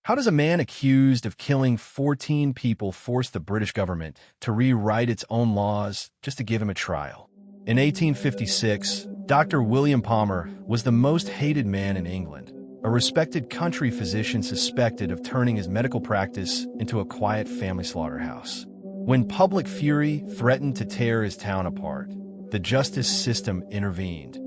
How does a man accused of killing 14 people force the British government to rewrite its own laws just to give him a trial? In 1856, Dr. William Palmer was the most hated man in England, a respected country physician suspected of turning his medical practice into a quiet family slaughterhouse. When public fury threatened to tear his town apart, the justice system intervened,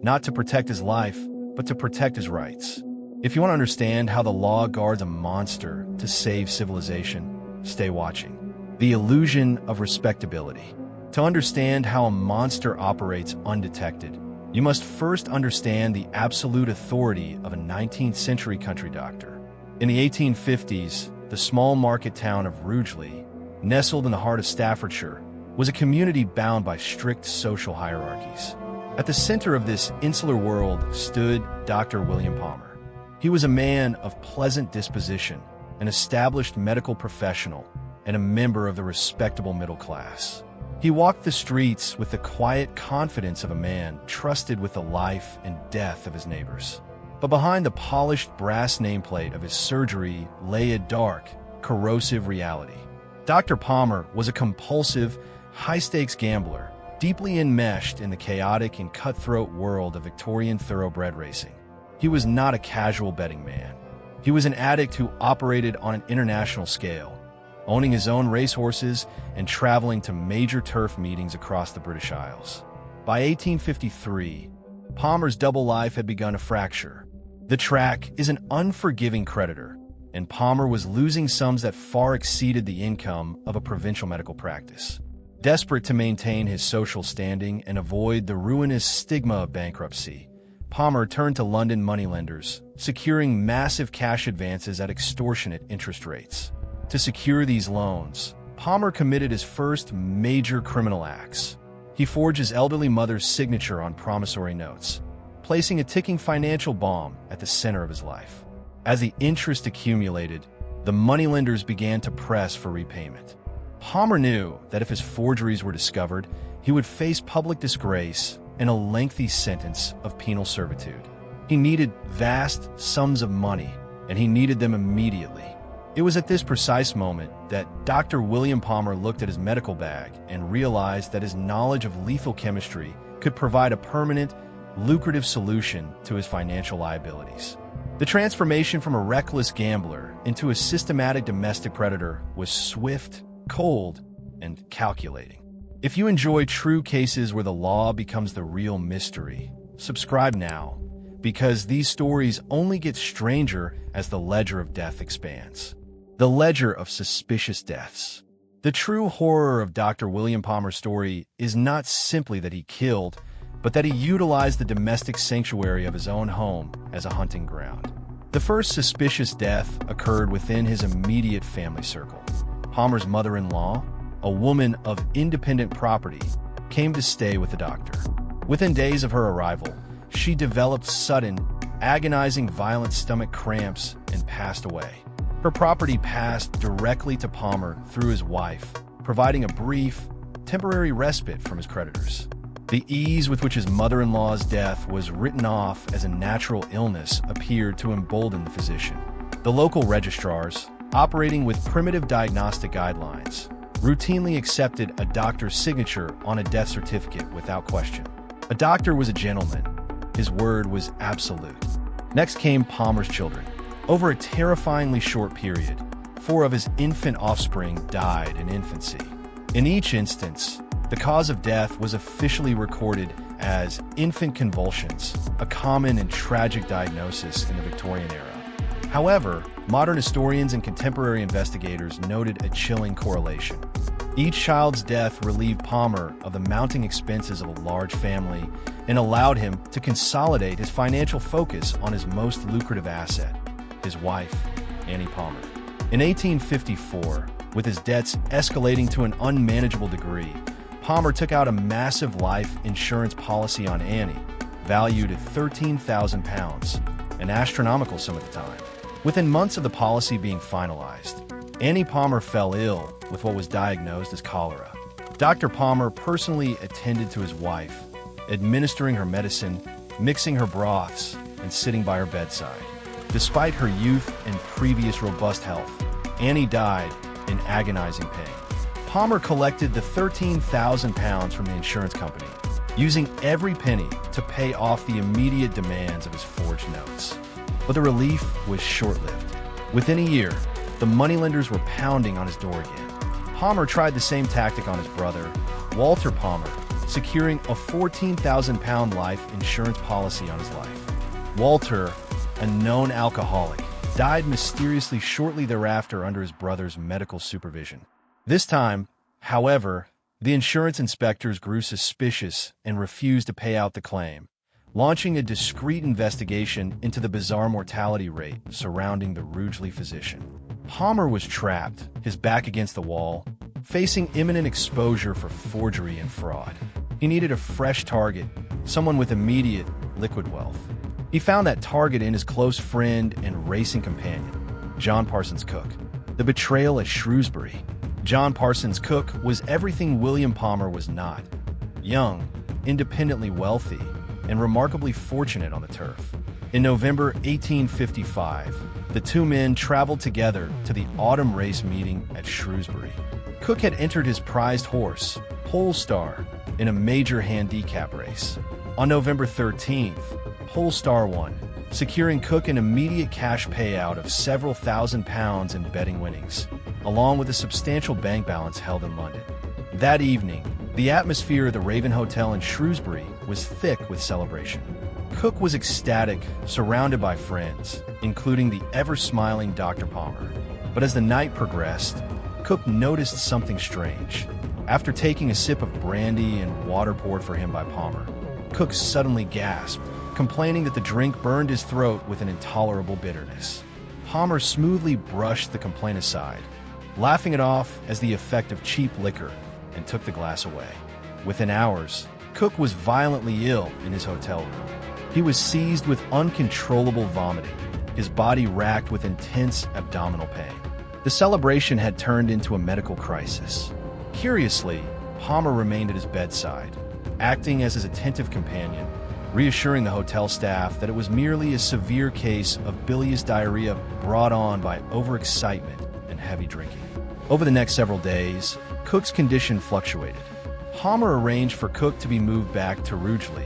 not to protect his life, but to protect his rights. If you want to understand how the law guards a monster to save civilization, stay watching. The illusion of respectability. To understand how a monster operates undetected, you must first understand the absolute authority of a 19th century country doctor. In the 1850s, the small market town of Rugeley, nestled in the heart of Staffordshire, was a community bound by strict social hierarchies. At the center of this insular world stood Dr. William Palmer. He was a man of pleasant disposition, an established medical professional, and a member of the respectable middle class. He walked the streets with the quiet confidence of a man trusted with the life and death of his neighbors. But behind the polished brass nameplate of his surgery lay a dark, corrosive reality. Dr. Palmer was a compulsive, high-stakes gambler, deeply enmeshed in the chaotic and cutthroat world of Victorian thoroughbred racing. He was not a casual betting man. He was an addict who operated on an international scale, owning his own racehorses and traveling to major turf meetings across the British Isles. By 1853, Palmer's double life had begun to fracture. The track is an unforgiving creditor, and Palmer was losing sums that far exceeded the income of a provincial medical practice. Desperate to maintain his social standing and avoid the ruinous stigma of bankruptcy, Palmer turned to London moneylenders, securing massive cash advances at extortionate interest rates. To secure these loans, Palmer committed his first major criminal acts. He forged his elderly mother's signature on promissory notes, placing a ticking financial bomb at the center of his life. As the interest accumulated, the moneylenders began to press for repayment. Palmer knew that if his forgeries were discovered, he would face public disgrace and a lengthy sentence of penal servitude. He needed vast sums of money, and he needed them immediately. It was at this precise moment that Dr. William Palmer looked at his medical bag and realized that his knowledge of lethal chemistry could provide a permanent, lucrative solution to his financial liabilities. The transformation from a reckless gambler into a systematic domestic predator was swift, cold, and calculating. If you enjoy true cases where the law becomes the real mystery, subscribe now, because these stories only get stranger as the ledger of death expands. The ledger of suspicious deaths. The true horror of Dr. William Palmer's story is not simply that he killed, but that he utilized the domestic sanctuary of his own home as a hunting ground. The first suspicious death occurred within his immediate family circle. Palmer's mother-in-law, a woman of independent property, came to stay with the doctor. Within days of her arrival, she developed sudden, agonizing violent stomach cramps and passed away. Her property passed directly to Palmer through his wife, providing a brief, temporary respite from his creditors. The ease with which his mother-in-law's death was written off as a natural illness appeared to embolden the physician. The local registrars, operating with primitive diagnostic guidelines, routinely accepted a doctor's signature on a death certificate without question. A doctor was a gentleman. His word was absolute. Next came Palmer's children. Over a terrifyingly short period, 4 of his infant offspring died in infancy. In each instance, the cause of death was officially recorded as infant convulsions, a common and tragic diagnosis in the Victorian era. However, modern historians and contemporary investigators noted a chilling correlation. Each child's death relieved Palmer of the mounting expenses of a large family and allowed him to consolidate his financial focus on his most lucrative asset, his wife, Annie Palmer. In 1854, with his debts escalating to an unmanageable degree, Palmer took out a massive life insurance policy on Annie, valued at £13,000, an astronomical sum at the time. Within months of the policy being finalized, Annie Palmer fell ill with what was diagnosed as cholera. Dr. Palmer personally attended to his wife, administering her medicine, mixing her broths, and sitting by her bedside. Despite her youth and previous robust health, Annie died in agonizing pain. Palmer collected the £13,000 from the insurance company, using every penny to pay off the immediate demands of his forged notes. But the relief was short-lived. Within a year, the moneylenders were pounding on his door again. Palmer tried the same tactic on his brother, Walter Palmer, securing a £14,000 life insurance policy on his life. Walter, a known alcoholic, died mysteriously shortly thereafter under his brother's medical supervision. This time, however, the insurance inspectors grew suspicious and refused to pay out the claim, launching a discreet investigation into the bizarre mortality rate surrounding the Rugeley physician. Palmer was trapped, his back against the wall, facing imminent exposure for forgery and fraud. He needed a fresh target, someone with immediate liquid wealth. He found that target in his close friend and racing companion, John Parsons Cook. The betrayal at Shrewsbury. John Parsons Cook was everything William Palmer was not: young, independently wealthy, and remarkably fortunate on the turf. In November 1855, the two men traveled together to the autumn race meeting at Shrewsbury. Cook had entered his prized horse, Polestar, in a major handicap race. On November 13th, Polestar won, securing Cook an immediate cash payout of several £1,000s in betting winnings, along with a substantial bank balance held in London. That evening, the atmosphere of the Raven Hotel in Shrewsbury was thick with celebration. Cook was ecstatic, surrounded by friends, including the ever-smiling Dr. Palmer. But as the night progressed, Cook noticed something strange. After taking a sip of brandy and water poured for him by Palmer, Cook suddenly gasped, complaining that the drink burned his throat with an intolerable bitterness. Palmer smoothly brushed the complaint aside, laughing it off as the effect of cheap liquor, and took the glass away. Within hours, Cook was violently ill in his hotel room. He was seized with uncontrollable vomiting, his body racked with intense abdominal pain. The celebration had turned into a medical crisis. Curiously, Palmer remained at his bedside, acting as his attentive companion, reassuring the hotel staff that it was merely a severe case of bilious diarrhea brought on by overexcitement and heavy drinking. Over the next several days, Cook's condition fluctuated. Palmer arranged for Cook to be moved back to Rugeley,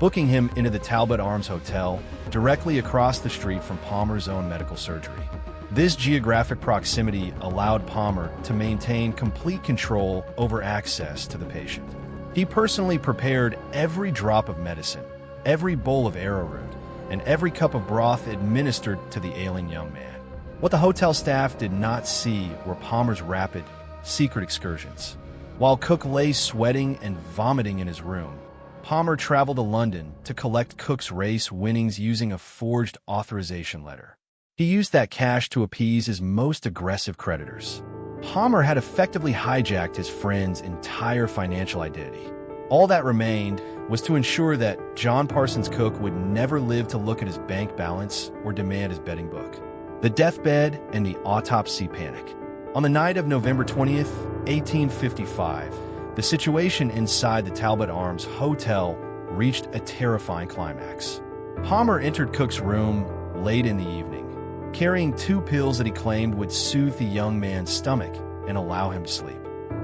booking him into the Talbot Arms Hotel, directly across the street from Palmer's own medical surgery. This geographic proximity allowed Palmer to maintain complete control over access to the patient. He personally prepared every drop of medicine, every bowl of arrowroot, and every cup of broth administered to the ailing young man. What the hotel staff did not see were Palmer's rapid, secret excursions. While Cook lay sweating and vomiting in his room, Palmer traveled to London to collect Cook's race winnings using a forged authorization letter. He used that cash to appease his most aggressive creditors. Palmer had effectively hijacked his friend's entire financial identity. All that remained was to ensure that John Parsons Cook would never live to look at his bank balance or demand his betting book. The deathbed and the autopsy panic. On the night of November 20th, 1855, the situation inside the Talbot Arms Hotel reached a terrifying climax. Palmer entered Cook's room late in the evening, carrying 2 pills that he claimed would soothe the young man's stomach and allow him to sleep.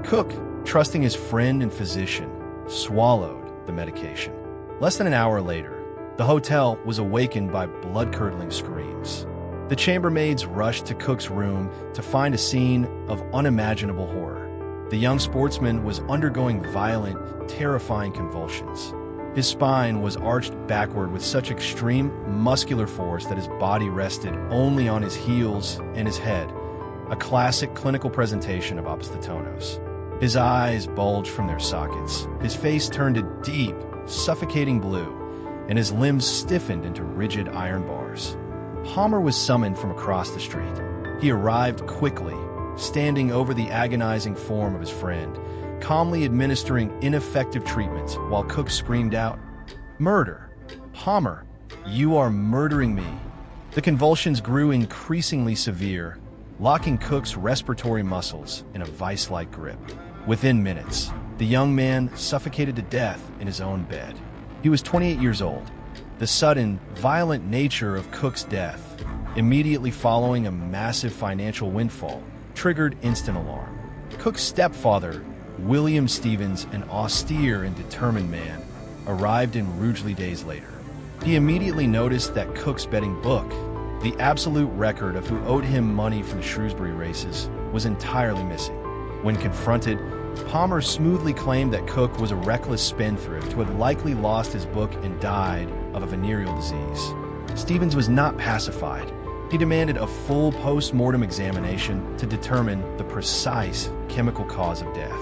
Cook, trusting his friend and physician, swallowed the medication. Less than an hour later, the hotel was awakened by blood-curdling screams. The chambermaids rushed to Cook's room to find a scene of unimaginable horror. The young sportsman was undergoing violent, terrifying convulsions. His spine was arched backward with such extreme muscular force that his body rested only on his heels and his head, a classic clinical presentation of opisthotonos. His eyes bulged from their sockets, his face turned a deep, suffocating blue, and his limbs stiffened into rigid iron bars. Palmer was summoned from across the street. He arrived quickly, standing over the agonizing form of his friend, calmly administering ineffective treatments while Cook screamed out, "Murder! Palmer, you are murdering me!" The convulsions grew increasingly severe, locking Cook's respiratory muscles in a vice-like grip. Within minutes, the young man suffocated to death in his own bed. He was 28 years old. The sudden, violent nature of Cook's death immediately following a massive financial windfall, triggered instant alarm. Cook's stepfather, William Stevens, an austere and determined man, arrived in Rugeley days later. He immediately noticed that Cook's betting book, the absolute record of who owed him money from the Shrewsbury races, was entirely missing. When confronted, Palmer smoothly claimed that Cook was a reckless spendthrift who had likely lost his book and died of a venereal disease. Stevens was not pacified. He demanded a full post-mortem examination to determine the precise chemical cause of death.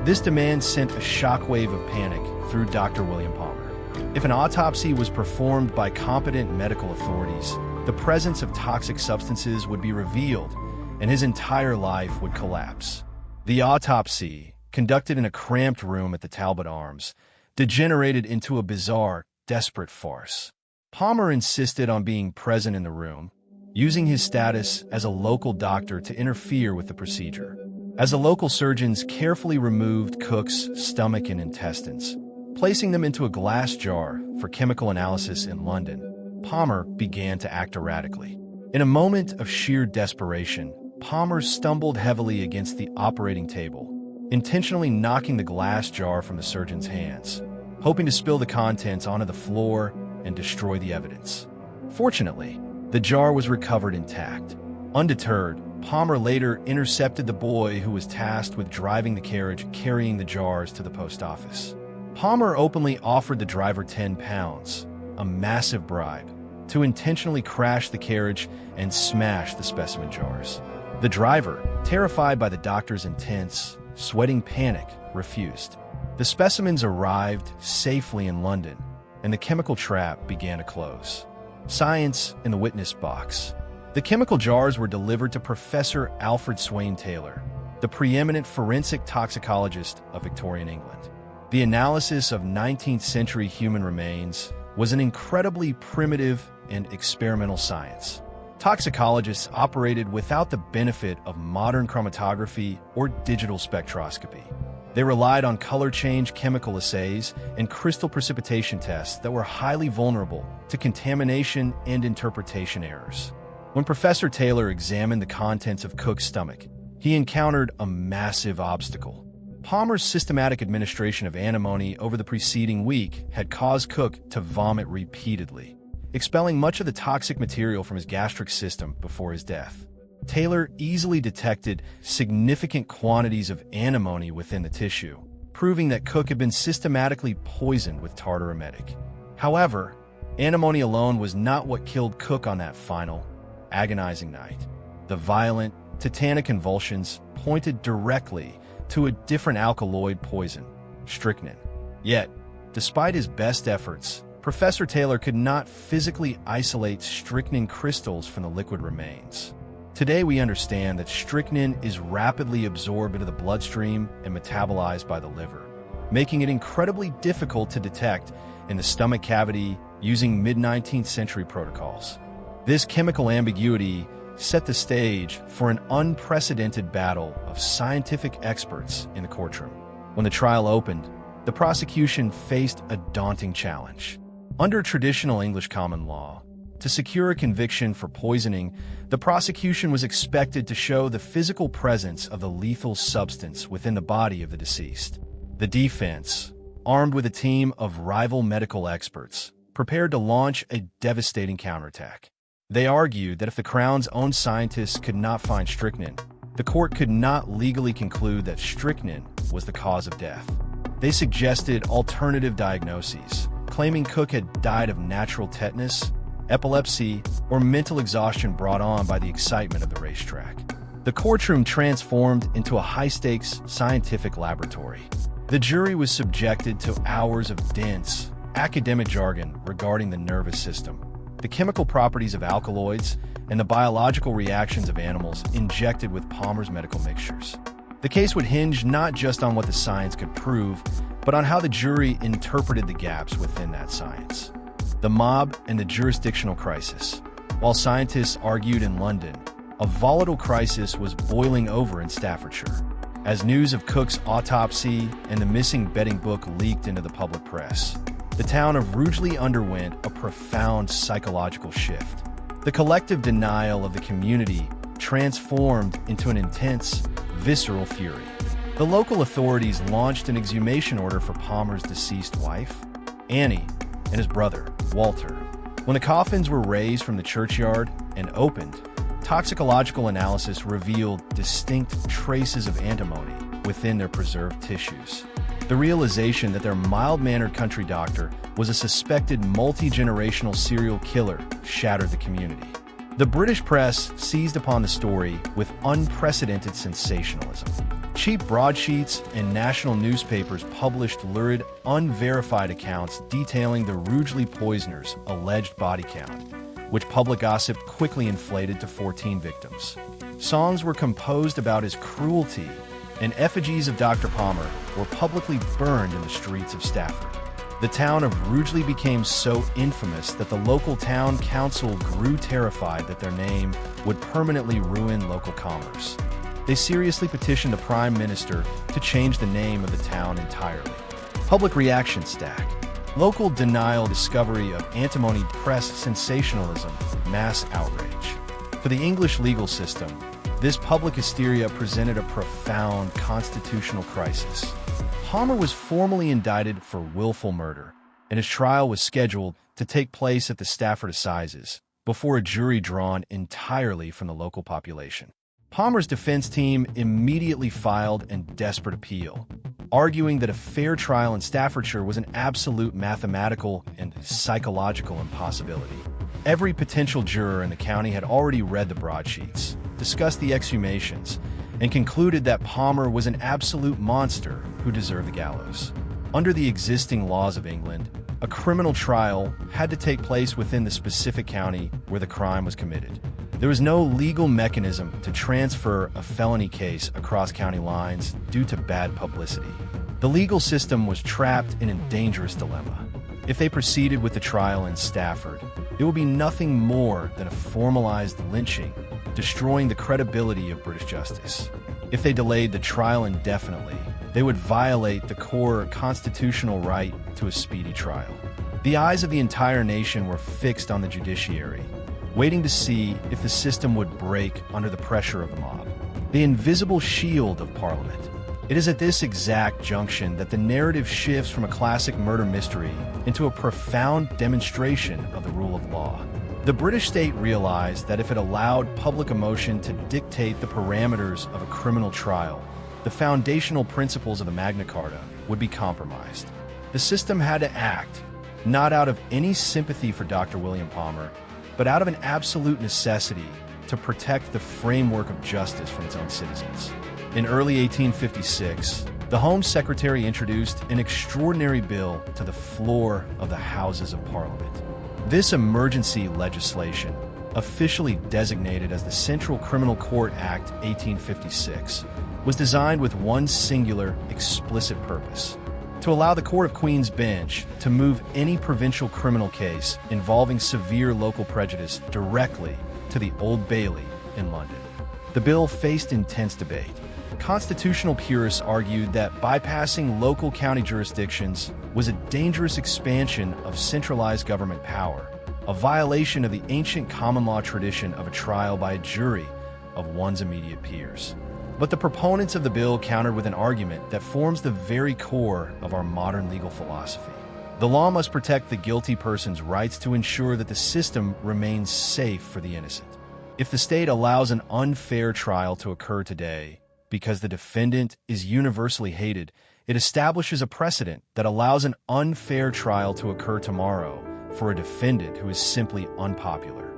This demand sent a shockwave of panic through Dr. William Palmer. If an autopsy was performed by competent medical authorities, the presence of toxic substances would be revealed, and his entire life would collapse. The autopsy, conducted in a cramped room at the Talbot Arms, degenerated into a bizarre, desperate farce. Palmer insisted on being present in the room, using his status as a local doctor to interfere with the procedure. As the local surgeons carefully removed Cook's stomach and intestines, placing them into a glass jar for chemical analysis in London, Palmer began to act erratically. In a moment of sheer desperation, Palmer stumbled heavily against the operating table, intentionally knocking the glass jar from the surgeon's hands, hoping to spill the contents onto the floor and destroy the evidence. Fortunately, the jar was recovered intact. Undeterred, Palmer later intercepted the boy who was tasked with driving the carriage carrying the jars to the post office. Palmer openly offered the driver £10, a massive bribe, to intentionally crash the carriage and smash the specimen jars. The driver, terrified by the doctor's intense, sweating panic, refused. The specimens arrived safely in London, and the chemical trap began to close. Science in the witness box. The chemical jars were delivered to Professor Alfred Swain Taylor, the preeminent forensic toxicologist of Victorian England. The analysis of 19th-century human remains was an incredibly primitive and experimental science. Toxicologists operated without the benefit of modern chromatography or digital spectroscopy. They relied on color change chemical assays and crystal precipitation tests that were highly vulnerable to contamination and interpretation errors. When Professor Taylor examined the contents of Cook's stomach, he encountered a massive obstacle. Palmer's systematic administration of antimony over the preceding week had caused Cook to vomit repeatedly, expelling much of the toxic material from his gastric system before his death. Taylor easily detected significant quantities of antimony within the tissue, proving that Cook had been systematically poisoned with tartar emetic. However, antimony alone was not what killed Cook on that final, agonizing night. The violent, tetanic convulsions pointed directly to a different alkaloid poison, strychnine. Yet, despite his best efforts, Professor Taylor could not physically isolate strychnine crystals from the liquid remains. Today we understand that strychnine is rapidly absorbed into the bloodstream and metabolized by the liver, making it incredibly difficult to detect in the stomach cavity using mid-19th century protocols. This chemical ambiguity set the stage for an unprecedented battle of scientific experts in the courtroom. When the trial opened, the prosecution faced a daunting challenge. Under traditional English common law, to secure a conviction for poisoning, the prosecution was expected to show the physical presence of the lethal substance within the body of the deceased. The defense, armed with a team of rival medical experts, prepared to launch a devastating counterattack. They argued that if the Crown's own scientists could not find strychnine, the court could not legally conclude that strychnine was the cause of death. They suggested alternative diagnoses, claiming Cook had died of natural tetanus, epilepsy, or mental exhaustion brought on by the excitement of the racetrack. The courtroom transformed into a high-stakes scientific laboratory. The jury was subjected to hours of dense, academic jargon regarding the nervous system, the chemical properties of alkaloids, and the biological reactions of animals injected with Palmer's medical mixtures. The case would hinge not just on what the science could prove, but on how the jury interpreted the gaps within that science. The mob and the jurisdictional crisis. While scientists argued in London, a volatile crisis was boiling over in Staffordshire. As news of Cook's autopsy and the missing betting book leaked into the public press, the town of Rugeley underwent a profound psychological shift. The collective denial of the community transformed into an intense, visceral fury. The local authorities launched an exhumation order for Palmer's deceased wife, Annie, and his brother, Walter. When the coffins were raised from the churchyard and opened, toxicological analysis revealed distinct traces of antimony within their preserved tissues. The realization that their mild-mannered country doctor was a suspected multi-generational serial killer shattered the community. The British press seized upon the story with unprecedented sensationalism. Cheap broadsheets and national newspapers published lurid, unverified accounts detailing the Rugeley poisoners' alleged body count, which public gossip quickly inflated to 14 victims. Songs were composed about his cruelty, and effigies of Dr. Palmer were publicly burned in the streets of Stafford. The town of Rugeley became so infamous that the local town council grew terrified that their name would permanently ruin local commerce. They seriously petitioned the Prime Minister to change the name of the town entirely. Public reaction stack. Local denial, discovery of antimony, press sensationalism, mass outrage. For the English legal system, this public hysteria presented a profound constitutional crisis. Palmer was formally indicted for willful murder, and his trial was scheduled to take place at the Stafford Assizes, before a jury drawn entirely from the local population. Palmer's defense team immediately filed a desperate appeal, arguing that a fair trial in Staffordshire was an absolute mathematical and psychological impossibility. Every potential juror in the county had already read the broadsheets, discussed the exhumations, and concluded that Palmer was an absolute monster who deserved the gallows. Under the existing laws of England, a criminal trial had to take place within the specific county where the crime was committed. There was no legal mechanism to transfer a felony case across county lines due to bad publicity. The legal system was trapped in a dangerous dilemma. If they proceeded with the trial in Stafford, it would be nothing more than a formalized lynching, destroying the credibility of British justice. If they delayed the trial indefinitely, they would violate the core constitutional right to a speedy trial. The eyes of the entire nation were fixed on the judiciary, waiting to see if the system would break under the pressure of the mob, the invisible shield of Parliament. It is at this exact junction that the narrative shifts from a classic murder mystery into a profound demonstration of the rule of law. The British state realized that if it allowed public emotion to dictate the parameters of a criminal trial, the foundational principles of the Magna Carta would be compromised. The system had to act, not out of any sympathy for Dr. William Palmer, but out of an absolute necessity to protect the framework of justice from its own citizens. In early 1856, the Home Secretary introduced an extraordinary bill to the floor of the Houses of Parliament. This emergency legislation, officially designated as the Central Criminal Court Act 1856, was designed with one singular, explicit purpose: to allow the Court of Queen's Bench to move any provincial criminal case involving severe local prejudice directly to the Old Bailey in London. The bill faced intense debate. Constitutional purists argued that bypassing local county jurisdictions was a dangerous expansion of centralized government power, a violation of the ancient common law tradition of a trial by a jury of one's immediate peers. But the proponents of the bill countered with an argument that forms the very core of our modern legal philosophy. The law must protect the guilty person's rights to ensure that the system remains safe for the innocent. If the state allows an unfair trial to occur today because the defendant is universally hated, it establishes a precedent that allows an unfair trial to occur tomorrow for a defendant who is simply unpopular.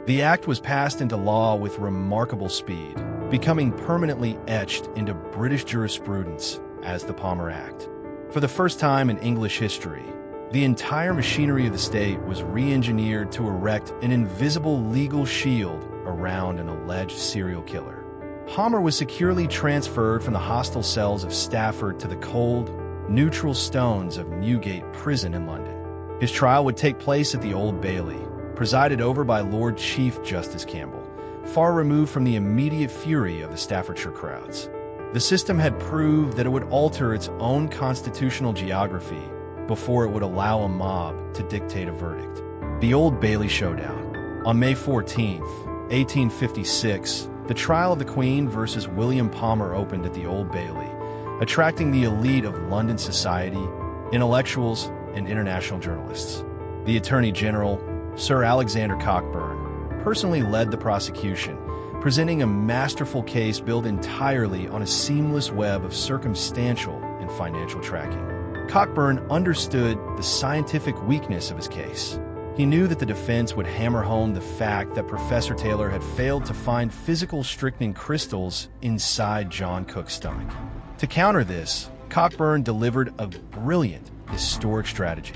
The act was passed into law with remarkable speed, becoming permanently etched into British jurisprudence as the Palmer Act. For the first time in English history, the entire machinery of the state was re-engineered to erect an invisible legal shield around an alleged serial killer. Palmer was securely transferred from the hostile cells of Stafford to the cold, neutral stones of Newgate Prison in London. His trial would take place at the Old Bailey, presided over by Lord Chief Justice Campbell, far removed from the immediate fury of the Staffordshire crowds. The system had proved that it would alter its own constitutional geography before it would allow a mob to dictate a verdict. The Old Bailey Showdown. On May 14, 1856, the trial of the Queen versus William Palmer opened at the Old Bailey, attracting the elite of London society, intellectuals, and international journalists. The Attorney General, Sir Alexander Cockburn, personally led the prosecution, presenting a masterful case built entirely on a seamless web of circumstantial and financial tracking. Cockburn understood the scientific weakness of his case. He knew that the defense would hammer home the fact that Professor Taylor had failed to find physical strychnine crystals inside John Cook's stomach. To counter this, Cockburn delivered a brilliant, historic strategy.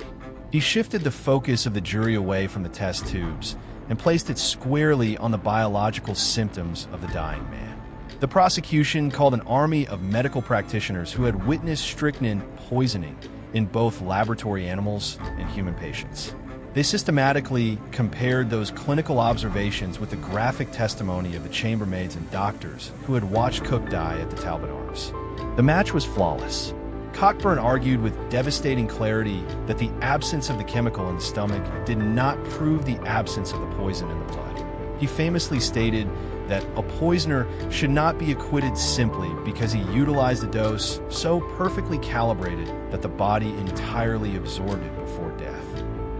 He shifted the focus of the jury away from the test tubes and placed it squarely on the biological symptoms of the dying man. The prosecution called an army of medical practitioners who had witnessed strychnine poisoning in both laboratory animals and human patients. They systematically compared those clinical observations with the graphic testimony of the chambermaids and doctors who had watched Cook die at the Talbot Arms. The match was flawless. Cockburn argued with devastating clarity that the absence of the chemical in the stomach did not prove the absence of the poison in the blood. He famously stated that a poisoner should not be acquitted simply because he utilized a dose so perfectly calibrated that the body entirely absorbed it before death.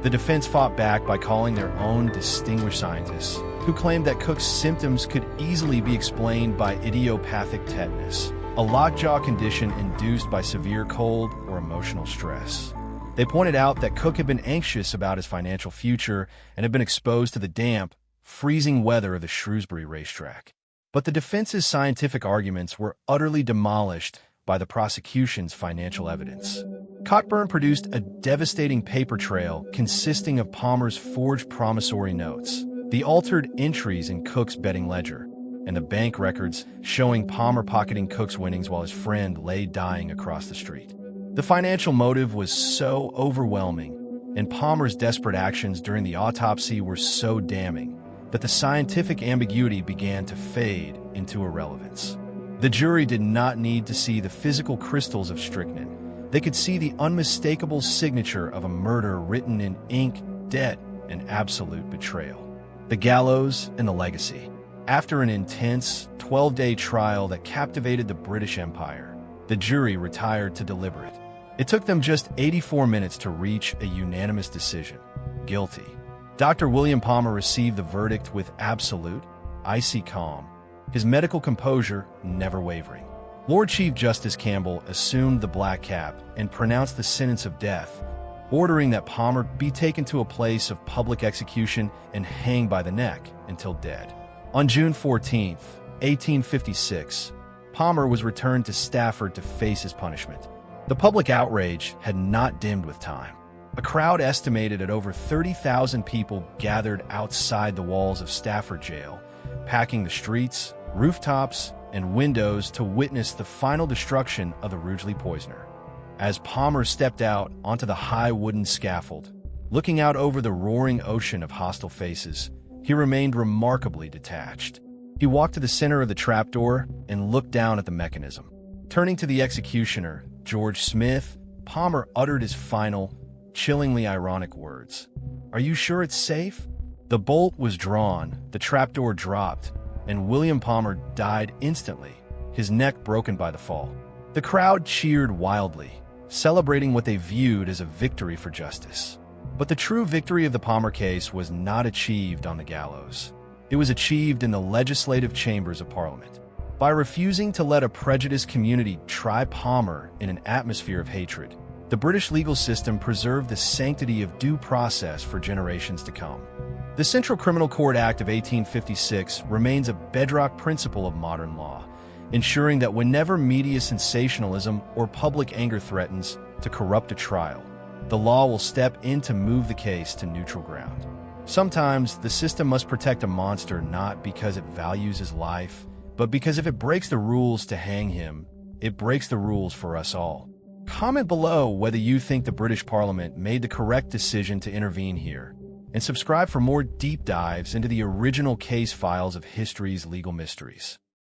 The defense fought back by calling their own distinguished scientists, who claimed that Cook's symptoms could easily be explained by idiopathic tetanus, a lockjaw condition induced by severe cold or emotional stress. They pointed out that Cook had been anxious about his financial future and had been exposed to the damp, freezing weather of the Shrewsbury racetrack. But the defense's scientific arguments were utterly demolished by the prosecution's financial evidence. Cockburn produced a devastating paper trail consisting of Palmer's forged promissory notes, the altered entries in Cook's betting ledger, and the bank records showing Palmer pocketing Cook's winnings while his friend lay dying across the street. The financial motive was so overwhelming, and Palmer's desperate actions during the autopsy were so damning, that the scientific ambiguity began to fade into irrelevance. The jury did not need to see the physical crystals of strychnine. They could see the unmistakable signature of a murder written in ink, debt, and absolute betrayal. The gallows and the legacy. After an intense 12-day trial that captivated the British Empire, the jury retired to deliberate. It took them just 84 minutes to reach a unanimous decision: guilty. Dr. William Palmer received the verdict with absolute, icy calm, his medical composure never wavering. Lord Chief Justice Campbell assumed the black cap and pronounced the sentence of death, ordering that Palmer be taken to a place of public execution and hanged by the neck until dead. On June 14, 1856, Palmer was returned to Stafford to face his punishment. The public outrage had not dimmed with time. A crowd estimated at over 30,000 people gathered outside the walls of Stafford Jail, packing the streets, rooftops, and windows to witness the final destruction of the Rugeley poisoner. As Palmer stepped out onto the high wooden scaffold, looking out over the roaring ocean of hostile faces, he remained remarkably detached. He walked to the center of the trapdoor and looked down at the mechanism. Turning to the executioner, George Smith, Palmer uttered his final, chillingly ironic words. "Are you sure it's safe?" The bolt was drawn, the trapdoor dropped, and William Palmer died instantly, his neck broken by the fall. The crowd cheered wildly, celebrating what they viewed as a victory for justice. But the true victory of the Palmer case was not achieved on the gallows. It was achieved in the legislative chambers of Parliament. By refusing to let a prejudiced community try Palmer in an atmosphere of hatred, the British legal system preserved the sanctity of due process for generations to come. The Central Criminal Court Act of 1856 remains a bedrock principle of modern law, ensuring that whenever media sensationalism or public anger threatens to corrupt a trial, the law will step in to move the case to neutral ground. Sometimes, the system must protect a monster not because it values his life, but because if it breaks the rules to hang him, it breaks the rules for us all. Comment below whether you think the British Parliament made the correct decision to intervene here, and subscribe for more deep dives into the original case files of history's legal mysteries.